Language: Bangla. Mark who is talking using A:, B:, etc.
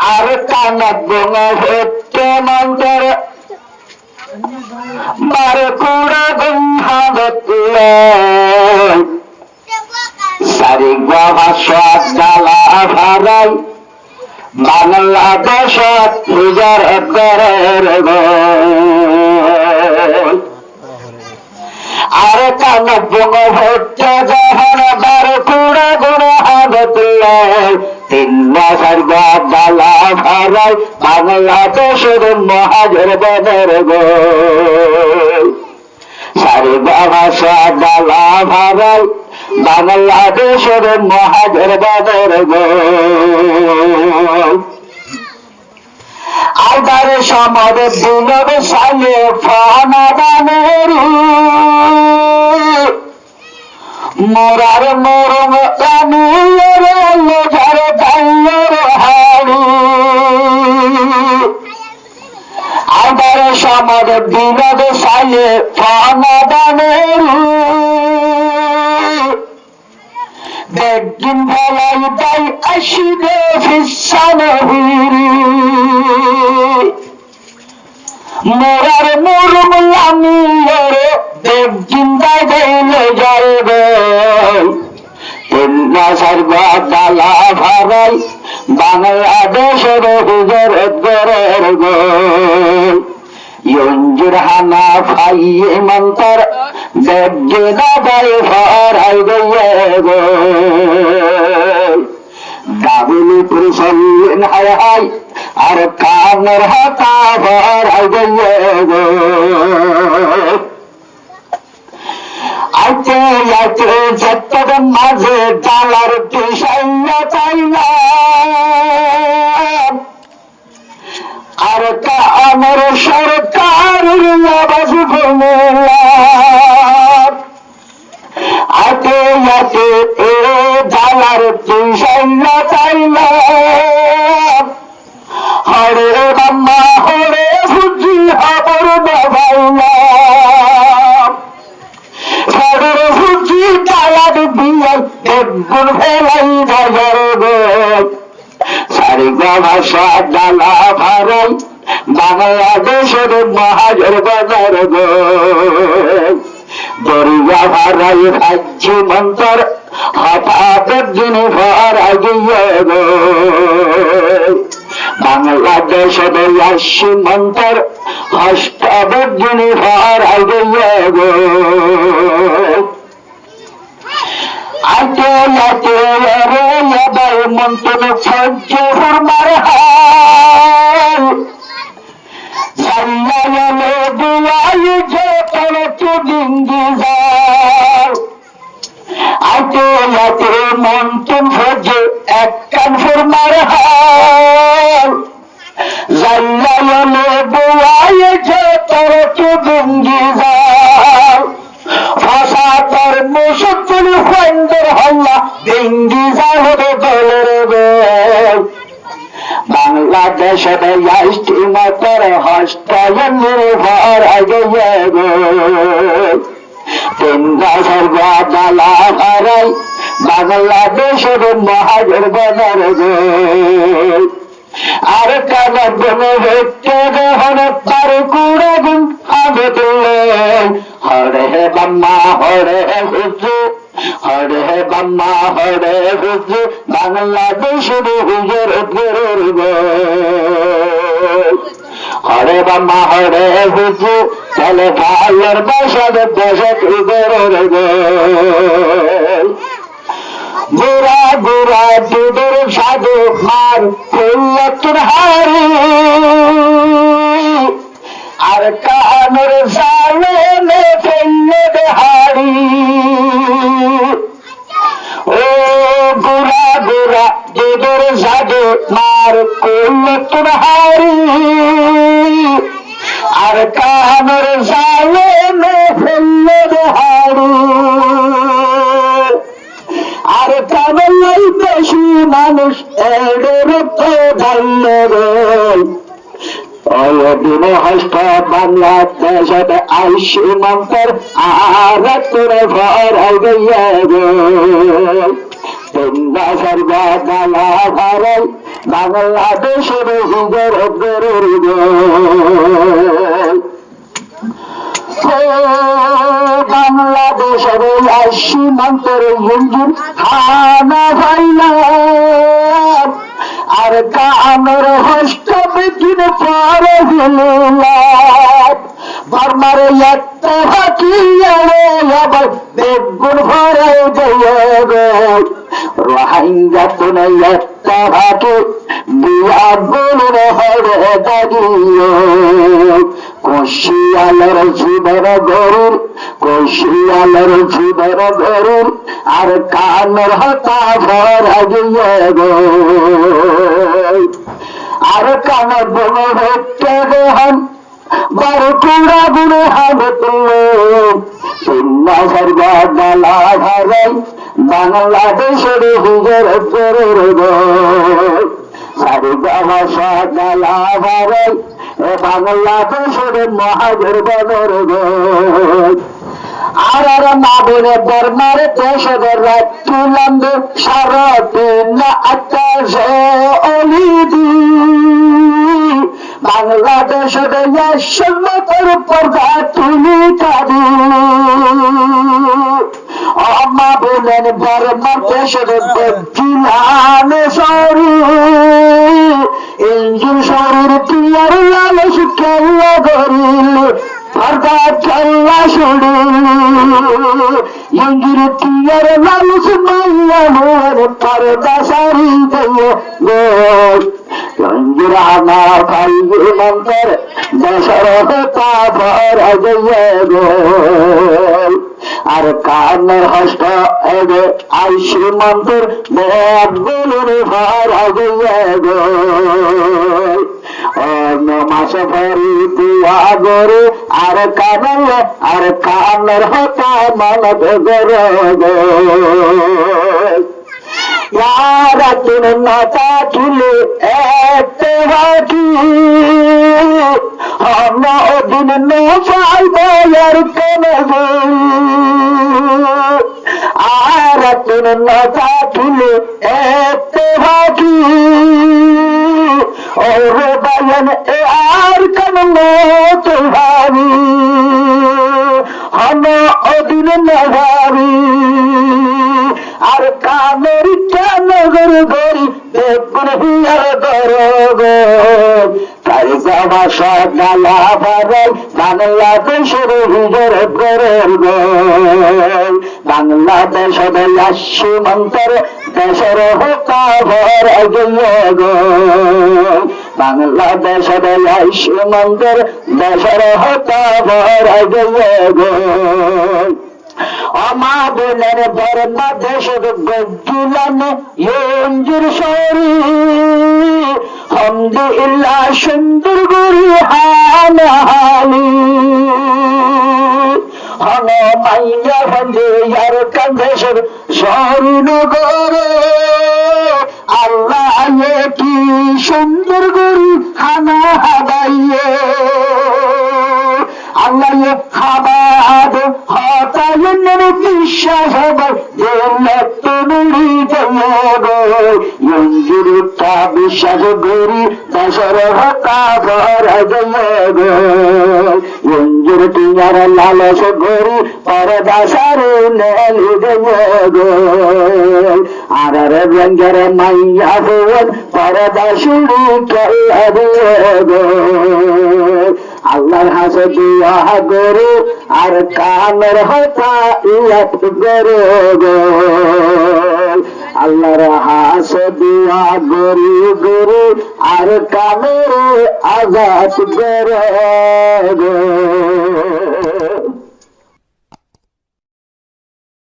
A: আর কানাত বোঙা হতে মন্তর মার কুড়া গুহাবত সারি ভাষা ডালা ভারাই বাংলাদেশত পূজার ঘরের আর কানাত বোঙা হতে যখন মার কুড়া গুহাবত তিন মাসের ডালা ভারাই বাংলাদেশের মহাজের বনের গো সারি ভাষা ডালা ভারাই বাংলাদেশের মহাজের বনের গো আদার সমাজ দিনের সালে ফানাদানের মোরার মরম জানিয়ে ঝাড় দাইয়ের হাড়ি আদার সমাজ দিনের সালে ফানাদানের একদিন বেলায় তাই আসিবে ফিসানহিরি মোরার মুরুম লামিয়ে একদিন তাই দিলে যাবে তিন মাসের ডালা ভারাই বাংলাদেশের হুজুর ঘরের গো ইঞ্জুর হানা ফাইয়ে মন্তর দেখে না ভাই ফরাই গিয়ে গো ডাবলি পুরুষল্লিন হায় হায় আর কানের হাতা ফরাই গিয়ে গো আইতে আইতে যতর মাঝে ডালার পিছাইয়া চাইলাম আর আমার সরকারের আবাস ভূমিলাম আতে আতে এ ডালার পিছাইয়া চাইলাম হরে বাম্মা হরে ফুজি খবর বাবাইলাম হরে ফুজি ডালার দিয়ে একগুণ ফেলাই বাজার গো সারি ভাষা ডালা ভারাই বাংলাদেশের মহাজের বাজার গো দরিয়া ভারাই হাজি মন্তর হঠাৎ দিন ভরাই গিয়ে গো বাংলাদেশের আসি মন্তর হস্তাবের দিন ভরাই গিয়ে গো আতে আতে রে এবার মন্তন সহ্য হুরমার হাল সাল্লালে দুয়াই যে করে চুদিঙ্গি যাও আতে আতে মন্তন সহ্য এক কান হুরমার হাল সাল্লালে দুয়াই যে করে চুদিঙ্গি যাও ফসাতর মুসুতুল ফন্দর হল্লা ডিঙ্গি যাবে দলের গো বাংলাদেশের রাষ্ট্রীয় মতর হস্তায়ন নির্ভর গিয়ে গো তিন মাসের ডালা ভারাই বাংলাদেশের মহাজের বনের গো আর কানার বনে ভেটে যখন তার কুড়ে গুণ হবে তুলে হরে হে বাম্মা হরে হুজু হরে হে বাম্মা হরে হুজু বাংলাদেশের হুজুর ঘরের গো হরে বাম্মা হরে হুজু তাহলে ভাইয়ের বাসার দেশে ঘরের গো গোরা গোরা দুধের সাধু মার কল্যাণ হারি আর কানের জালে ফেললে হাড়ি ও গোরা গোরা দুধের সাধু মার কল্যাণ হারি আর কানের জালে ফেললে হাড়ি আর কামেলাই বেশি মানুষ এদের তো ধন্য দিন হস্ত বাংলাদেশের আইসি মন্তর আর করে ভরাই গিয়ে গো তিন মাসের ডালা ভারাই বাংলাদেশের হুজুর গরুর বাংলাদেশের সীমান্তের হিন্দুর হানা ভাইলাম আর কামের হস্ত বিদিন পরে দিলাম বর্মার একটা হাকিয়ারে আবার বেগুন ভরে দিয়ে রোহিঙ্গা কোন একটা হাতে বিয়া বলুন হরে দাঁড়িয়ে কশিয়ালের জীবন গরুর কশিয়ালের জীবন গরুর আর কানের হতা ভরা গিয়ে গো আর কানে বলে হচ্ছে গোহন বারো কুড়া গুড়ে হবে তুলে চিন্নাসের গালা ভাগাই বাংলাদেশের হুজুর গরুর গো সারি ভাষা গালা ভাগাই বাংলাদেশের মহাজের বদর গো আর মা বোনে বর্মার দেশের রাখলাম সারদিন আকাশে অলিদি বাংলাদেশের সন্ন্যতের পর্দা তুমি কাঁদি মা বোনের বর্মার দেশের দেখছিলাম সরি ইঞ্জিন শরীর তিয়ার লালস খেলা করিল পর্দা খেলা শুনিল ইঞ্জিন তিয়ার লালস মাইয়া মোর পর্দা সারি দিয়ে ইঞ্জিরানা ভাই মন্তর দশরথতা ভরা গিয়ে গো আর কানের হস্ত এগে আইসি মন্তর বেগুনের ভরা গিয়ে গো মাস ভরি দিয়া গরু আর কানের হতা মানব গরু গো यारा तुम नाता तुले ऐसे बाकी हम दिन नो फायदा यार कने आरा तुम नाता तुले ऐसे बाकी और बयान यार कने तुम्हारी हम दिन नवारी আর কামের নগর গরি বেগুন হিয়ার দরগ তাই ভাষা গালা ভাগাই বাংলাদেশের হুজুর গরগ বাংলাদেশের সীমান্তর দেশের হতা ভরা গিয়ে গো বাংলাদেশের সীমান্তর দেশের হতা ভরা গিয়ে গো মা বোনের বর্মা দেশের গজুলান ইঞ্জির শরী হামদুলিল্লাহ সুন্দর গরি হানাহালি হন মাইয়া ভঞ্জে ইয়ার কান্দেশের শহরী নগর আল্লাহ কি সুন্দর গরি হানা হাবাইয়ে আল্লাহ খাবাদ হতায়নের বিশ্বাস হবে তুমি ইঞ্জিরটা বিশ্বাস করি দেশের হতা ভরা গো ইঞ্জির টিয়ার লালস করি পরদাসার নেলি গো আর রঞ্জর মাইয়া ভুবন পরদাসুরি খেলা গো আল্লাহর হাসে দিয়া গরু আর কানের হতা ইয়াত গরু গো আল্লাহর হাসে দিয়া গরু গরু আর কানের আজাদ গরু গো